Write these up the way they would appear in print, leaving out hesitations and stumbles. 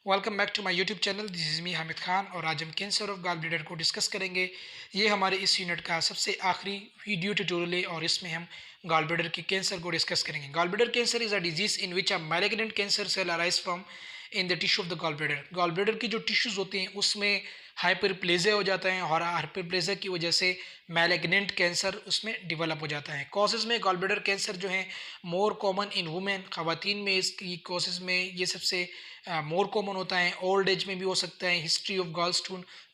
Welcome back to my YouTube channel. This is me Hamid Khan और आज हम कैंसर ऑफ गॉल ब्लैडर को discuss करेंगे। ये हमारे इस यूनिट का सबसे आखिरी वीडियो ट्यूटोरियल है और इसमें हम गॉल ब्लैडर के कैंसर को डिस्कस करेंगे। Gall bladder cancer is a disease in which a malignant cancer cell arise from in the tissue of the gall bladder. Gall bladder की जो टिश्यूज़ होती हैं उसमें हाइपरप्लेजिया हो जाता है और हाइपरप्लेजिया की वजह से मैलिग्नेंट कैंसर उसमें डिवेलप हो जाता है। कॉजेज़ में गॉल ब्लैडर कैंसर जो है मोर कॉमन इन वुमेन, ख़वातीन में इसकी कॉजेज़ में ये सबसे मोर कॉमन होता है। ओल्ड एज में भी हो सकता है। हिस्ट्री ऑफ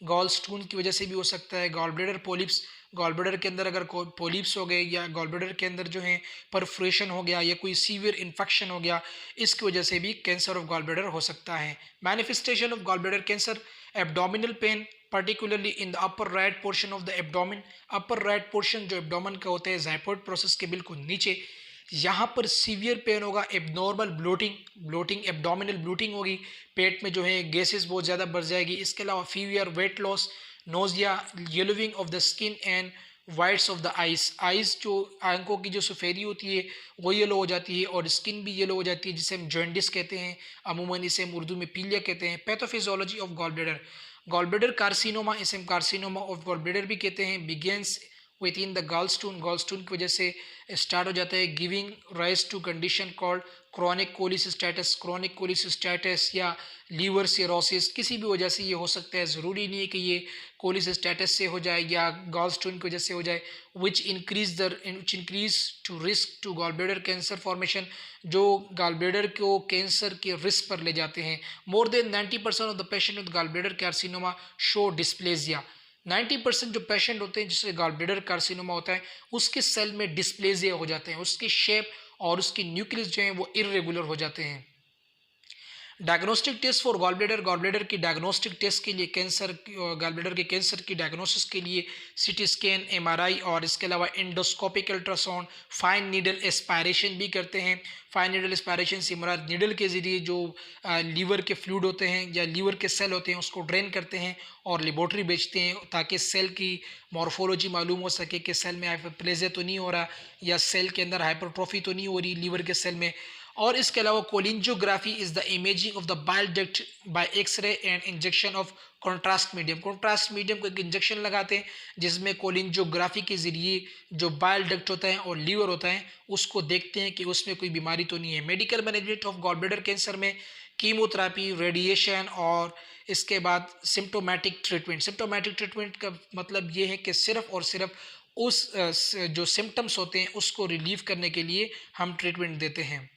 गॉल स्टोन की वजह से भी हो सकता है। Gall bladder polyps, gall bladder के अंदर अगर कोई पॉलिप्स हो गए या गॉल ब्लैडर के अंदर जो है परफोरेशन हो गया या कोई सीवियर इन्फेक्शन हो गया, इसकी वजह से भी कैंसर ऑफ गॉल ब्लैडर हो सकता है। Manifestation of gall bladder cancer, abdominal pain particularly in the upper right portion of the abdomen। upper right portion जो एब्डोमेन का होता है जाइपोइड प्रोसेस के बिल्कुल नीचे, यहाँ पर सीवियर पेन होगा। एबनॉर्मल ब्लोटिंग एब्डोमिनल ब्लोटिंग होगी। पेट में जो है गैसेस बहुत ज़्यादा बढ़ जाएगी। इसके अलावा fever, weight loss, nausea, yellowing of the skin and whites of the eyes जो आंखों की जो सफ़ेदी होती है वो येलो हो जाती है और स्किन भी येलो हो जाती है, जिसे हम जॉन्डिस कहते हैं। अमूमन इसे हम उर्दू में पीलिया कहते हैं। Pathophysiology of gall bladder carcinoma, इसे हम कार्सिनोमा ऑफ गॉल ब्लैडर भी कहते हैं। Begins within the gall stone की वजह से स्टार्ट हो जाता है, giving rise to condition called chronic cholecystitis या लीवर सिरोसिस। किसी भी वजह से ये हो सकता है, ज़रूरी नहीं है कि ये कोलिसिस्टेटिस से हो जाए या गॉल स्टोन की वजह से हो जाए। Which increase to risk to gall bladder cancer formation, जो गॉल ब्लैडर को कैंसर के रिस्क पर ले जाते हैं। More than 90% of the patient with gall bladder carcinoma show dysplasia. 90% जो पेशेंट होते हैं जिससे गॉल ब्लैडर कार्सिनोमा होता है उसके सेल में डिस्प्लेजिया हो जाते हैं, उसकी शेप और उसकी न्यूक्लियस जो है वो इरेगुलर हो जाते हैं। Diagnostic test for gall bladder की डायग्नोस्टिक टेस्ट के लिए गॉल ब्लैडर के कैंसर की डायग्नोसिस के लिए सीटी स्कैन, एमआरआई और इसके अलावा endoscopic ultrasound, fine needle aspiration भी करते हैं। फाइन नीडल एस्पायरेशन से मुराद नीडल के ज़रिए जो लीवर के फ्लूइड होते हैं या लीवर के सेल होते हैं उसको ड्रेन करते हैं और लेबोरेटरी भेजते हैं ताकि सेल की मॉर्फोलॉजी मालूम हो सके कि सेल में हाइपरप्लेजिया तो नहीं हो रहा या सेल के अंदर हाइपरट्रोफी तो नहीं हो रही लीवर के सेल में। और इसके अलावा cholangiography is the imaging of the bile duct by x ray and injection of contrast medium को एक इंजेक्शन लगाते हैं जिसमें कोलिंजियोग्राफी के ज़रिए जो बाइल डक्ट होता है और लीवर होता है उसको देखते हैं कि उसमें कोई बीमारी तो नहीं है। Medical management of gall bladder cancer में कीमोथेरेपी, रेडिएशन और इसके बाद सिम्टोमेटिक ट्रीटमेंट का मतलब ये है कि सिर्फ और सिर्फ उस जो सिम्टम्स होते हैं उसको रिलीव करने के लिए हम ट्रीटमेंट देते हैं।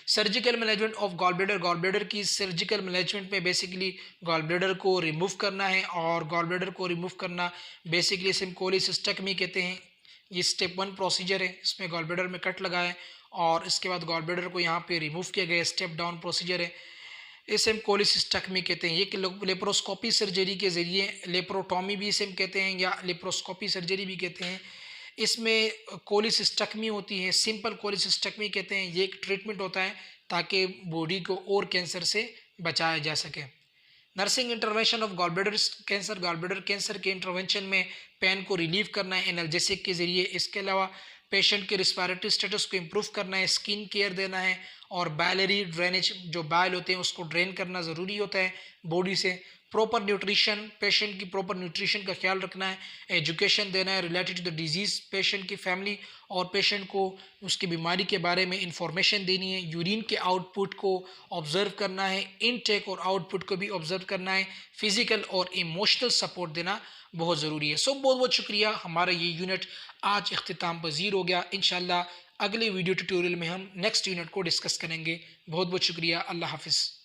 Surgical management of gall bladder की सर्जिकल मैनेजमेंट में बेसिकली गॉल ब्लैडर को रिमूव करना है और गॉल ब्लैडर को रिमूव करना बेसिकली इसे हम कोलिसिस्टेक्टमी कहते हैं। ये स्टेप 1 प्रोसीजर है, इसमें गॉल ब्लैडर में कट लगाए और इसके बाद गॉल ब्लैडर को यहाँ पे रिमूव किया गया। स्टेप डाउन प्रोसीजर है, इसे हम कोलिसिस्टेक्टमी कहते हैं। ये लेप्रोस्कोपी सर्जरी के ज़रिए, लेप्रोटॉमी भी इसे हम कहते हैं या लेप्रोस्कोपी सर्जरी भी कहते हैं। इसमें कोलिसिस्टेक्टमी होती है, सिंपल कोलिसिस्टेक्टमी कहते हैं। ये एक ट्रीटमेंट होता है ताकि बॉडी को और कैंसर से बचाया जा सके। Nursing intervention of gall bladder cancer के इंटरवेंशन में पेन को रिलीव करना है एनाल्जेसिक के ज़रिए। इसके अलावा पेशेंट के रिस्पायरेटरी स्टेटस को इम्प्रूव करना है, स्किन केयर देना है और बायलरी ड्रेनेज जो बायल होते हैं उसको ड्रेन करना ज़रूरी होता है बॉडी से। प्रॉपर न्यूट्रिशन, पेशेंट की प्रॉपर न्यूट्रिशन का ख्याल रखना है। एजुकेशन देना है related to the disease patient की फैमिली और पेशेंट को उसकी बीमारी के बारे में इंफॉर्मेशन देनी है। यूरिन के आउटपुट को ऑब्ज़र्व करना है, इनटेक और आउटपुट को भी ऑब्ज़र्व करना है। फिज़िकल और इमोशनल सपोर्ट देना बहुत ज़रूरी है। सो बहुत बहुत शुक्रिया। हमारा ये यूनिट आज इख्तिताम पज़ीर हो गया। इंशाल्लाह अगले वीडियो ट्यूटोरियल में हम नेक्स्ट यूनिट को डिस्कस करेंगे। बहुत बहुत शुक्रिया। अल्लाह हाफ़िज़।